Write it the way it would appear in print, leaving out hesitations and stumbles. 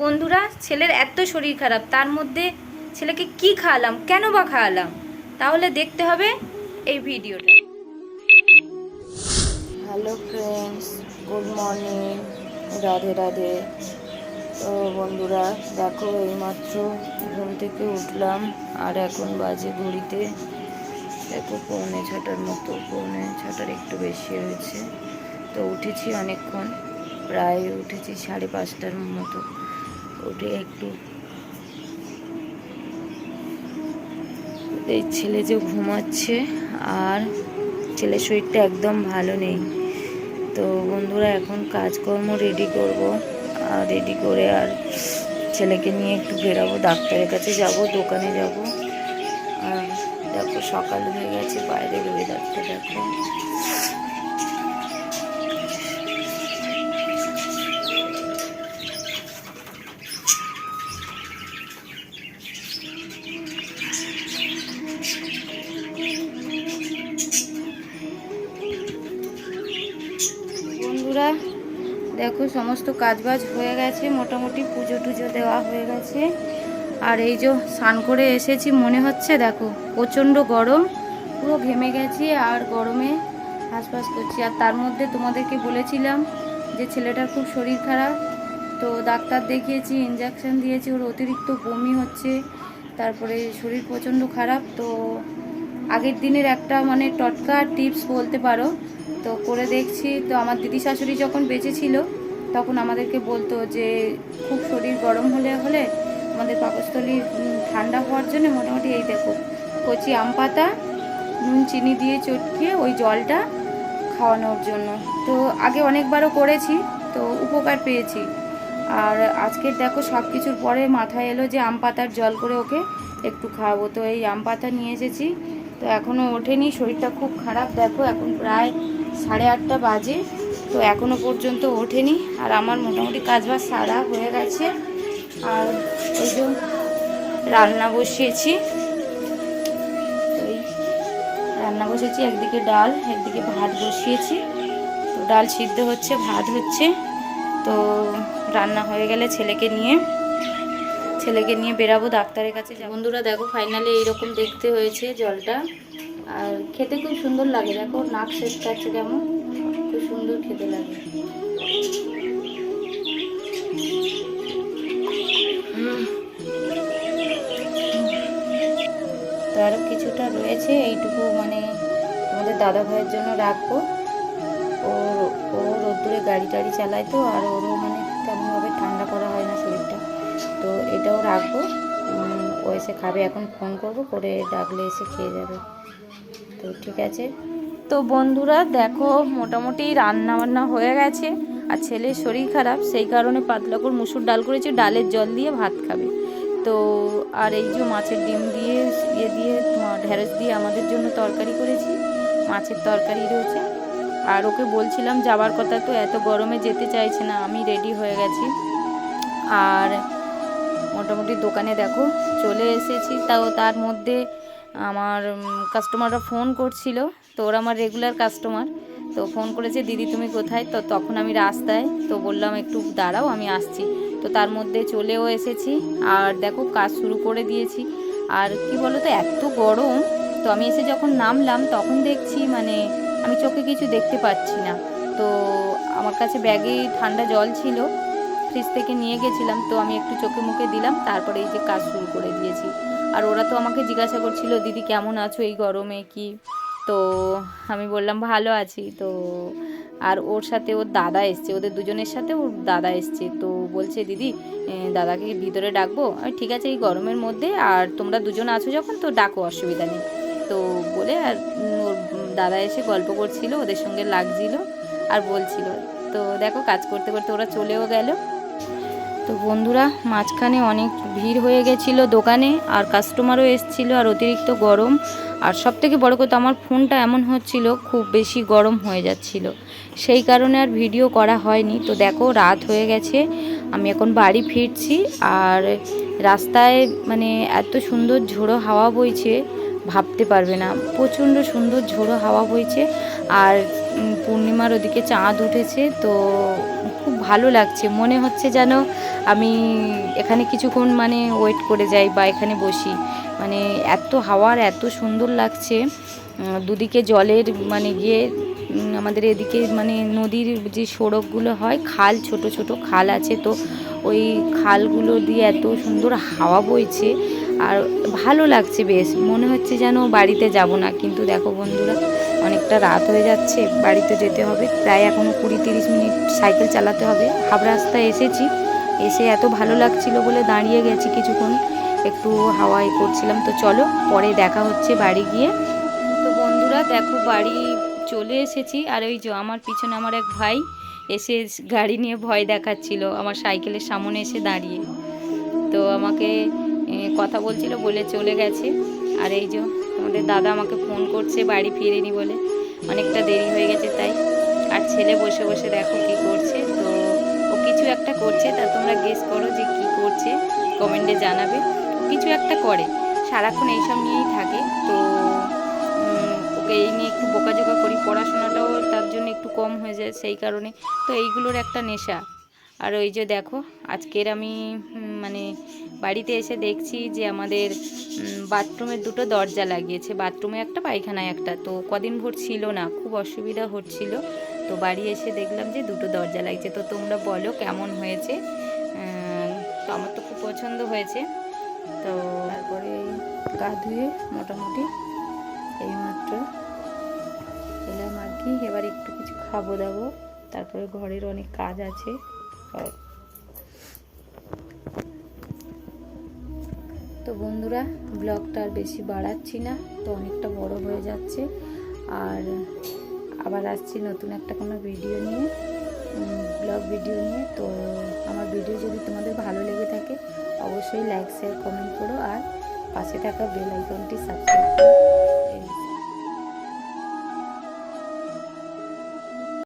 বন্ধুরা, ছেলের এত শরীর খারাপ, তার মধ্যে ছেলেকে কি খাওয়ালাম, কেন বা খাওয়ালাম, তাহলে দেখতে হবে এই ভিডিওটা। Hello friends, good morning, Radhe Radhe. তো বন্ধুরা দেখো, এইমাত্র ঘুম থেকে উঠলাম আর এখন বাজে ঘড়িতে দেখো 6:45 মতো, 6:45 একটু বেশি হয়েছে। তো উঠেছি অনেকক্ষণ, প্রায় উঠেছি 5:30টার মতো। উঠে একটু এই ছেলে যে ঘুমাচ্ছে, আর ছেলের শরীরটা একদম ভালো নেই। তো বন্ধুরা এখন কাজকর্ম রেডি করব, আর রেডি করে আর ছেলেকে নিয়ে একটু বেরাবো, ডাক্তারের কাছে যাব, দোকানে যাব। আর দেখো সকাল হয়ে গেছে, বাইরের ওয়েদারটা দেখো। বন্ধুরা দেখো, সমস্ত কাজবাজ হয়ে গেছে, মোটামুটি পুজো টুজো দেওয়া হয়ে গেছে। আর এই যে স্নান করে এসেছি, মনে হচ্ছে দেখো প্রচণ্ড গরম, পুরো ঘেমে গেছি আর গরমে হাঁসফাঁস করছি। আর তার মধ্যে তোমাদেরকে বলেছিলাম যে ছেলেটার খুব শরীর খারাপ, তো ডাক্তার দেখিয়েছি, ইঞ্জেকশন দিয়েছি, ওর অতিরিক্ত বমি হচ্ছে, তারপরে শরীর প্রচণ্ড খারাপ। তো আগের দিনের একটা মানে টটকা টিপস বলতে পারো, তো করে দেখছি। তো আমার দিদি শাশুড়ি যখন বেঁচে ছিল তখন আমাদেরকে বলতো যে খুব শরীর গরম হলে আমাদের পাকস্থলী ঠান্ডা হওয়ার জন্য মোটামুটি এই দেখো কচি আম পাতা নুন চিনি দিয়ে চটকিয়ে ওই জলটা খাওয়ানোর জন্য। তো আগে অনেকবারও করেছি, তো উপকার পেয়েছি। আর আজকের দেখো সব কিছুর পরে মাথায় এলো যে আম পাতার জল করে ওকে একটু খাওয়াবো। তো এই আম পাতা নিয়ে এসেছি, তো এখনও ওঠেনি, শরীরটা খুব খারাপ। দেখো এখন প্রায় 8:30 বাজে, তো এখনও পর্যন্ত ওঠেনি। আর আমার মোটামুটি কাজবাজ সারা হয়ে গেছে। আর ওই যে রান্না বসিয়েছি, ওই রান্না বসিয়েছি, একদিকে ডাল একদিকে ভাত বসিয়েছি। তো ডাল সিদ্ধ হচ্ছে, ভাত হচ্ছে। তো রান্না হয়ে গেলে ছেলেকে নিয়ে বেরাবো, ডাক্তারের কাছে যাব। বন্ধুরা দেখো, ফাইনালি এইরকম দেখতে হয়েছে জলটা, আর খেতে খুব সুন্দর লাগে। দেখো নাক ছেঁচকাচ্ছে কেমন, খুব সুন্দর খেতে লাগে। তো আরও কিছুটা রয়েছে, এইটুকু মানে তোমাদের দাদা ভাইয়ের জন্য রাখবো। ও ও রোদ্দুরে গাড়ি টাড়ি চালায়, তো আর ওরও মানে তেমনভাবে ঠান্ডা করা হয় না শরীরটা, তো এটাও রাখবো। ও এসে খাবে, এখন ফোন করব, করে ডাকলে এসে খেয়ে যাবে। তো ঠিক আছে। তো বন্ধুরা দেখো, মোটামুটি রান্না বান্না হয়ে গেছে। আর ছেলের শরীর খারাপ, সেই কারণে পাতলা করে মুসুর ডাল করেছি, ডালের জল দিয়ে ভাত খাবে। তো আর এই যে মাছের ডিম দিয়ে দিয়ে ঢেঁড়স দিয়ে আমাদের জন্য তরকারি করেছি, মাছের তরকারি রয়েছে। আর ওকে বলছিলাম যাবার কথা, তো এত গরমে যেতে চাইছে না, আমি রেডি হয়ে গেছি। আর মোটামুটি দোকানে দেখো চলে এসেছি। তার মধ্যে আমার কাস্টমাররা ফোন করছিল, তো ওরা আমার রেগুলার কাস্টমার। তো ফোন করেছে, দিদি তুমি কোথায়? তো তখন আমি রাস্তায়, তো বললাম একটু দাঁড়াও আমি আসছি। তো তার মধ্যে চলেও এসেছি, আর দেখো কাজ শুরু করে দিয়েছি। আর কি বলো তো, এত গরম, তো আমি এসে যখন নামলাম তখন দেখছি মানে আমি চোখে কিছু দেখতে পাচ্ছি না। তো আমার কাছে ব্যাগে ঠান্ডা জল ছিল, ফ্রিজ থেকে নিয়ে গেছিলাম, তো আমি একটু চোখে মুখে দিলাম, তারপরে এই যে কাজ শুরু করে দিয়েছি। আর ওরা তো আমাকে জিজ্ঞাসা করছিল, দিদি কেমন আছো এই গরমে কি? তো আমি বললাম ভালো আছি। তো আর ওর সাথে ওর দাদা এসছে, ওদের দুজনের সাথে ওর দাদা এসছে। তো বলছে দিদি দাদাকে ভিতরে ডাকবো? ঠিক আছে, এই গরমের মধ্যে আর তোমরা দুজন আছো যখন, তো ডাকো, অসুবিধা নেই। তো বলে আর ওর দাদা এসে গল্প করছিল, ওদের সঙ্গে লাগছিল আর বলছিল। তো দেখো কাজ করতে করতে ওরা চলেও গেল। তো বন্ধুরা মাঝখানে অনেক ভিড় হয়ে গেছিলো দোকানে, আর কাস্টমারও এসেছিলো, আর অতিরিক্ত গরম। আর সবথেকে বড় কথা, আমার ফোনটা এমন হচ্ছিল খুব বেশি গরম হয়ে যাচ্ছিল, সেই কারণে আর ভিডিও করা হয়নি। তো দেখো রাত হয়ে গেছে, আমি এখন বাড়ি ফিরছি। আর রাস্তায় মানে এত সুন্দর ঝোড়ো হাওয়া বইছে, ভাবতে পারবে না, প্রচণ্ড সুন্দর ঝোড়ো হাওয়া বইছে। আর পূর্ণিমার ওদিকে চাঁদ উঠেছে, তো খুব ভালো লাগছে, মনে হচ্ছে যেন আমি এখানে কিছুক্ষণ মানে ওয়েট করে যাই বা এখানে বসি। মানে এত হাওয়ার এত সুন্দর লাগছে। দুদিকে জলের মানে গিয়ে আমাদের এদিকে মানে নদীর যে সড়কগুলো হয়, খাল, ছোট ছোট খাল আছে, তো ওই খালগুলো দিয়ে এত সুন্দর হাওয়া বইছে আর ভালো লাগছে বেশ। মনে হচ্ছে যেন বাড়িতে যাব না, কিন্তু দেখো বন্ধুরা অনেকটা রাত হয়ে যাচ্ছে, বাড়িতে যেতে হবে। প্রায় এখনও 20-30 মিনিট সাইকেল চালাতে হবে। হাফ রাস্তায় এসেছি, এসে এত ভালো লাগছিল বলে দাঁড়িয়ে গেছি কিছুক্ষণ, একটু হাওয়াই করছিলাম। তো চলো পরে দেখা হচ্ছে বাড়ি গিয়ে। তো বন্ধুরা দেখো বাড়ি চলে এসেছি, আর ওই যে আমার পিছনে আমার এক ভাই এসে গাড়ি নিয়ে ভয় দেখাচ্ছিল আমার সাইকেলের সামনে এসে দাঁড়িয়ে। তো আমাকে কথা বলছিল বলে চলে গেছে। আর এই যে আমাদের দাদা আমাকে ফোন করছে বাড়ি ফিরেনি বলে, অনেকটা দেরি হয়ে গেছে তাই। আর ছেলে বসে বসে দেখো কি করছে, তো ও কিছু একটা করছে, তা তোমরা গেস করো যে কি করছে, কমেন্টে জানাবে। কিছু একটা করে, সারাক্ষণ এইসব নিয়েই থাকে। তো ওকে এই নিয়ে একটু বকাঝোকা করি, পড়াশোনাটাও তার জন্য একটু কম হয়ে যায় সেই কারণে। তো এইগুলোর একটা নেশা। আর ওই যে দেখো আজকের আমি মানে বাড়িতে এসে দেখছি যে আমাদের বাথরুমের দুটো দরজা লাগিয়েছে, বাথরুমে একটা পায়খানায় একটা। তো কদিন ভোর ছিল না, খুব অসুবিধা হচ্ছিল। তো বাড়ি এসে দেখলাম যে দুটো দরজা লাগছে। তো তোমরা বলো কেমন হয়েছে। তো আমার তো খুব পছন্দ হয়েছে। তো তারপরে গা ধুয়ে মোটামুটি এইমাত্র এলাম আর কি। এবার একটু কিছু খাবো দাবো, তারপরে ঘরের অনেক কাজ আছে। তো বন্ধুরা ব্লগটা আর বেশি বাড়াচ্ছি না, তো অনেকটা বড় হয়ে যাচ্ছে। আর আবার আসছি নতুন একটা কোনো ভিডিও নিয়ে, ব্লগ ভিডিও নিয়ে। তো আমার ভিডিও যদি তোমাদের ভালো লেগে থাকে অবশ্যই লাইক, শেয়ার, কমেন্ট করো, আর পাশে থাকা বেল আইকনটি সাবস্ক্রাইব